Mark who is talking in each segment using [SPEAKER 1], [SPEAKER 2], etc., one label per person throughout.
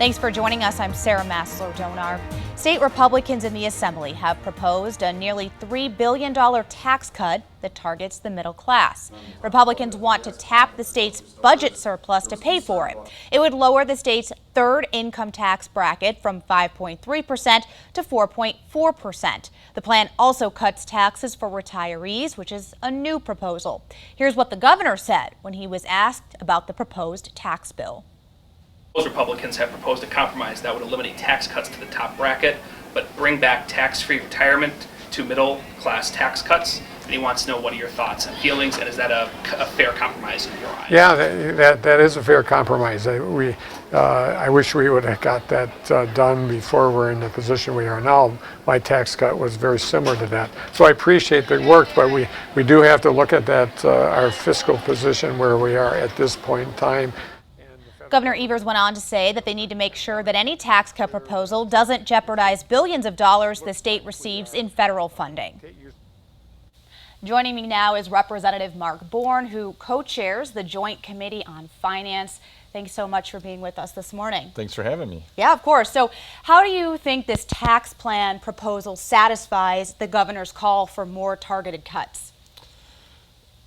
[SPEAKER 1] Thanks for joining us. I'm Sarah Maslow-Donar. State Republicans in the Assembly have proposed a nearly $3 billion tax cut that targets the middle class. Republicans want to tap the state's budget surplus to pay for it. It would lower the state's third income tax bracket from 5.3% to 4.4%. The plan also cuts taxes for retirees, which is a new proposal. Here's what the governor said when he was asked about the proposed tax bill.
[SPEAKER 2] Those Republicans have proposed a compromise that would eliminate tax cuts to the top bracket, but bring back tax-free retirement to middle-class tax cuts. And he wants to know, what are your thoughts and feelings, and is that a fair compromise in your eyes?
[SPEAKER 3] Yeah, that is a fair compromise. I wish we would have got that done before we're in the position we are now. My tax cut was very similar to that. So I appreciate the work, but we do have to look at that, our fiscal position where we are at this point in time.
[SPEAKER 1] Governor Evers went on to say that they need to make sure that any tax cut proposal doesn't jeopardize billions of dollars the state receives in federal funding. Joining me now is Representative Mark Bourne, who co-chairs the Joint Committee on Finance. Thanks so much for being with us this morning.
[SPEAKER 4] Thanks for having me.
[SPEAKER 1] Yeah, of course. So how do you think this tax plan proposal satisfies the governor's call for more targeted cuts?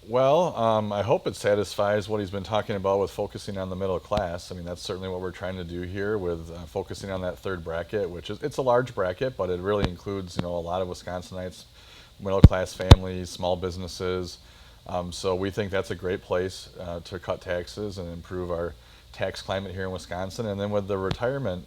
[SPEAKER 4] Well, I hope it satisfies what he's been talking about with focusing on the middle class. I mean, that's certainly what we're trying to do here with focusing on that third bracket, which is, it's a large bracket, but it really includes, a lot of Wisconsinites, middle class families, small businesses. So we think that's a great place to cut taxes and improve our tax climate here in Wisconsin. And then with the retirement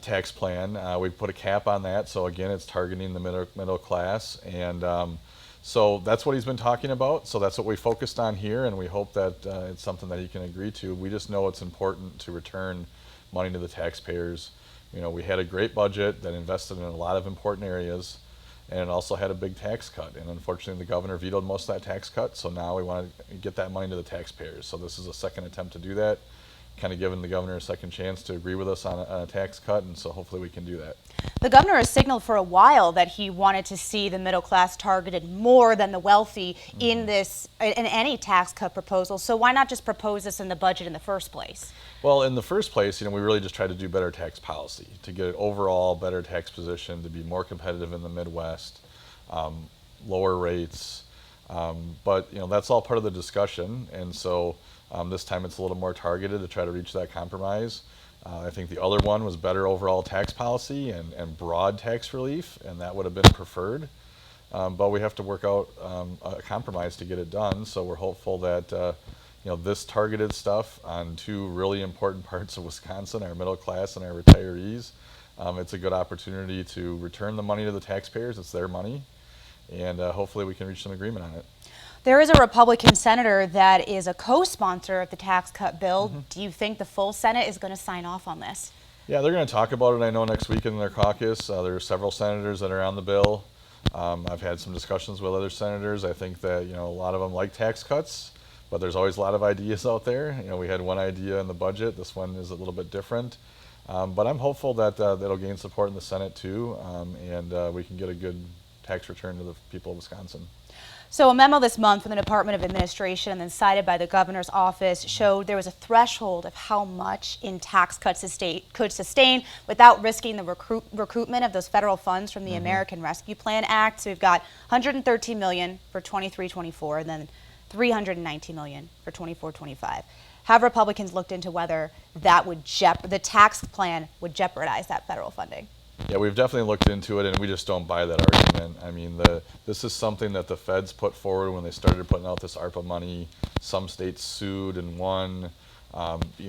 [SPEAKER 4] tax plan, we put a cap on that. So again, it's targeting the middle class, and so that's what he's been talking about. So that's what we focused on here, and we hope that it's something that he can agree to. We just know it's important to return money to the taxpayers. We had a great budget that invested in a lot of important areas, and it also had a big tax cut. And unfortunately, the governor vetoed most of that tax cut, so now we want to get that money to the taxpayers. So this is a second attempt to do that, kind of giving the governor a second chance to agree with us on a tax cut, and so hopefully we can do that.
[SPEAKER 1] The governor has signaled for a while that he wanted to see the middle class targeted more than the wealthy in any tax cut proposal. So why not just propose this in the budget in the first place?
[SPEAKER 4] Well, in the first place, we really just tried to do better tax policy, to get an overall better tax position, to be more competitive in the Midwest, lower rates. But that's all part of the discussion, and so this time it's a little more targeted to try to reach that compromise. I think the other one was better overall tax policy and broad tax relief, and that would have been preferred. But we have to work out a compromise to get it done. So we're hopeful that this targeted stuff on two really important parts of Wisconsin, our middle class and our retirees, it's a good opportunity to return the money to the taxpayers. It's their money, and hopefully we can reach some agreement on it.
[SPEAKER 1] There is a Republican senator that is a co-sponsor of the tax cut bill. Do you think the full Senate is going to sign off on this?
[SPEAKER 4] Yeah, they're going to talk about it, I know, next week in their caucus. There are several senators that are on the bill. I've had some discussions with other senators. I think that a lot of them like tax cuts, but there's always a lot of ideas out there. We had one idea in the budget. This one is a little bit different. But I'm hopeful that it'll gain support in the Senate too, and we can get a good tax return to the people of Wisconsin.
[SPEAKER 1] So a memo this month from the Department of Administration and then cited by the governor's office showed there was a threshold of how much in tax cuts the state could sustain without risking the recoupment of those federal funds from the American Rescue Plan Act. So we've got $113 million for 23-24 and then $319 million for 24-25. Have Republicans looked into whether that would the tax plan would jeopardize that federal funding?
[SPEAKER 4] Yeah, we've definitely looked into it, and we just don't buy that argument. I mean, this is something that the feds put forward when they started putting out this ARPA money. Some states sued and won.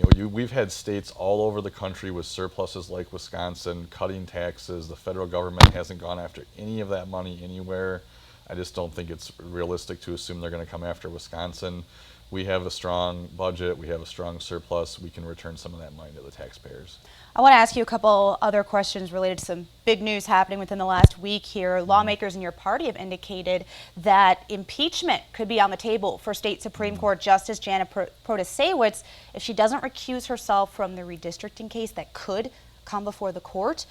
[SPEAKER 4] We've had states all over the country with surpluses like Wisconsin cutting taxes. The federal government hasn't gone after any of that money anywhere. I just don't think it's realistic to assume they're going to come after Wisconsin. We have a strong budget. We have a strong surplus. We can return some of that money to the taxpayers.
[SPEAKER 1] I want to ask you a couple other questions related to some big news happening within the last week here. Lawmakers in your party have indicated that impeachment could be on the table for State Supreme Court Justice Janet Protasiewicz if she doesn't recuse herself from the redistricting case that could come before the court.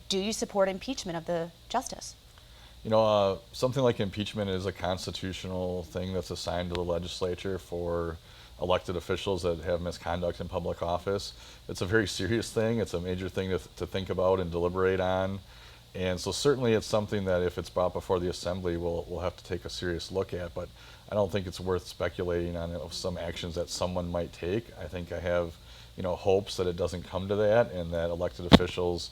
[SPEAKER 1] Do you support impeachment of the justice?
[SPEAKER 4] Something like impeachment is a constitutional thing that's assigned to the legislature for elected officials that have misconduct in public office. It's a very serious thing. It's a major thing to think about and deliberate on. And so certainly it's something that if it's brought before the assembly, we'll have to take a serious look at. But I don't think it's worth speculating on some actions that someone might take. I think I have, hopes that it doesn't come to that, and that elected officials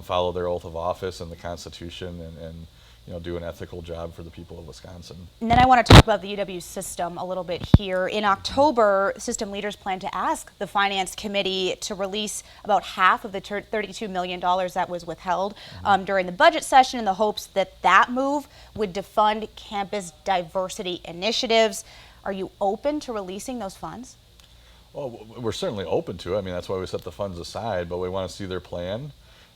[SPEAKER 4] follow their oath of office and the Constitution, and do an ethical job for the people of Wisconsin.
[SPEAKER 1] And then I want to talk about the UW system a little bit here. In October, system leaders plan to ask the Finance Committee to release about half of the $32 million that was withheld during the budget session, in the hopes that that move would defund campus diversity initiatives. Are you open to releasing those funds?
[SPEAKER 4] Well, we're certainly open to it. I mean, that's why we set the funds aside, but we want to see their plan.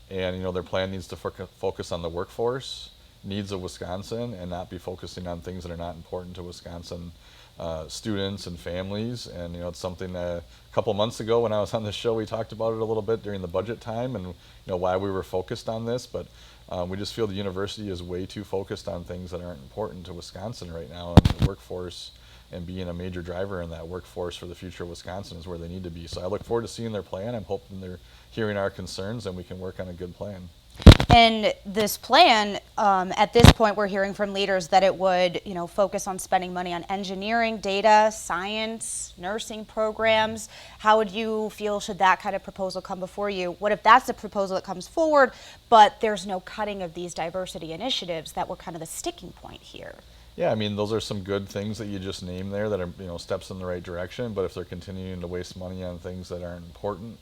[SPEAKER 4] And, their plan needs to focus on the workforce needs of Wisconsin and not be focusing on things that are not important to Wisconsin students and families. And it's something that a couple months ago when I was on the show, we talked about it a little bit during the budget time, and why we were focused on this. But we just feel the university is way too focused on things that aren't important to Wisconsin right now, and the workforce and being a major driver in that workforce for the future of Wisconsin is where they need to be. So I look forward to seeing their plan. I'm hoping they're hearing our concerns and we can work on a good plan.
[SPEAKER 1] And this plan, at this point, we're hearing from leaders that it would, focus on spending money on engineering, data, science, nursing programs. How would you feel should that kind of proposal come before you? What if that's the proposal that comes forward, but there's no cutting of these diversity initiatives that were kind of the sticking point here?
[SPEAKER 4] Yeah, I mean, those are some good things that you just named there that are, steps in the right direction. But if they're continuing to waste money on things that aren't important,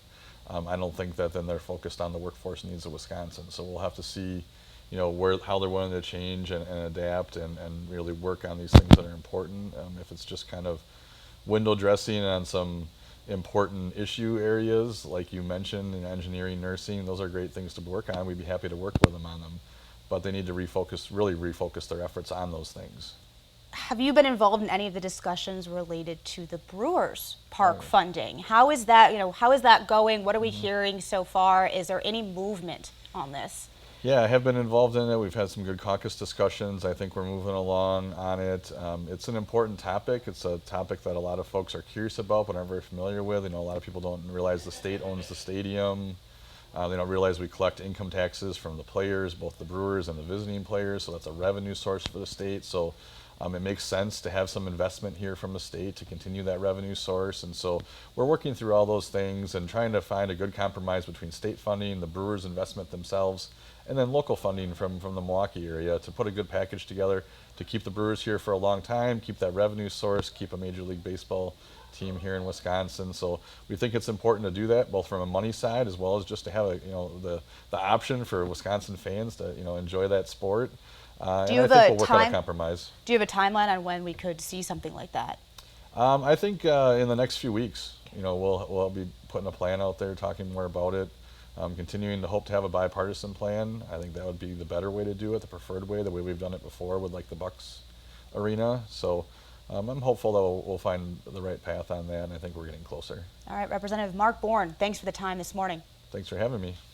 [SPEAKER 4] I don't think that then they're focused on the workforce needs of Wisconsin. So we'll have to see, how they're willing to change and adapt and really work on these things that are important. If it's just kind of window dressing on some important issue areas, like you mentioned, in engineering, nursing, those are great things to work on. We'd be happy to work with them on them. But they need to really refocus their efforts on those things.
[SPEAKER 1] Have you been involved in any of the discussions related to the Brewers Park funding? How is that, how is that going? What are we hearing so far? Is there any movement on this?
[SPEAKER 4] Yeah, I have been involved in it. We've had some good caucus discussions. I think we're moving along on it. It's an important topic. It's a topic that a lot of folks are curious about, but aren't very familiar with. A lot of people don't realize the state owns the stadium. They don't realize we collect income taxes from the players, both the Brewers and the visiting players, so that's a revenue source for the state. So it makes sense to have some investment here from the state to continue that revenue source. And so we're working through all those things and trying to find a good compromise between state funding, the Brewers' investment themselves, and then local funding from the Milwaukee area to put a good package together to keep the Brewers here for a long time, keep that revenue source, keep a Major League Baseball team here in Wisconsin. So we think it's important to do that, both from a money side as well as just to have the option for Wisconsin fans to enjoy that sport. And I think we'll work out a compromise.
[SPEAKER 1] Do you have a timeline on when we could see something like that?
[SPEAKER 4] I think in the next few weeks, we'll be putting a plan out there, talking more about it. Continuing to hope to have a bipartisan plan. I think that would be the better way to do it, the preferred way, the way we've done it before with like the Bucks arena. So I'm hopeful that we'll find the right path on that, and I think we're getting closer.
[SPEAKER 1] All right, Representative Mark Bourne, thanks for the time this morning.
[SPEAKER 4] Thanks for having me.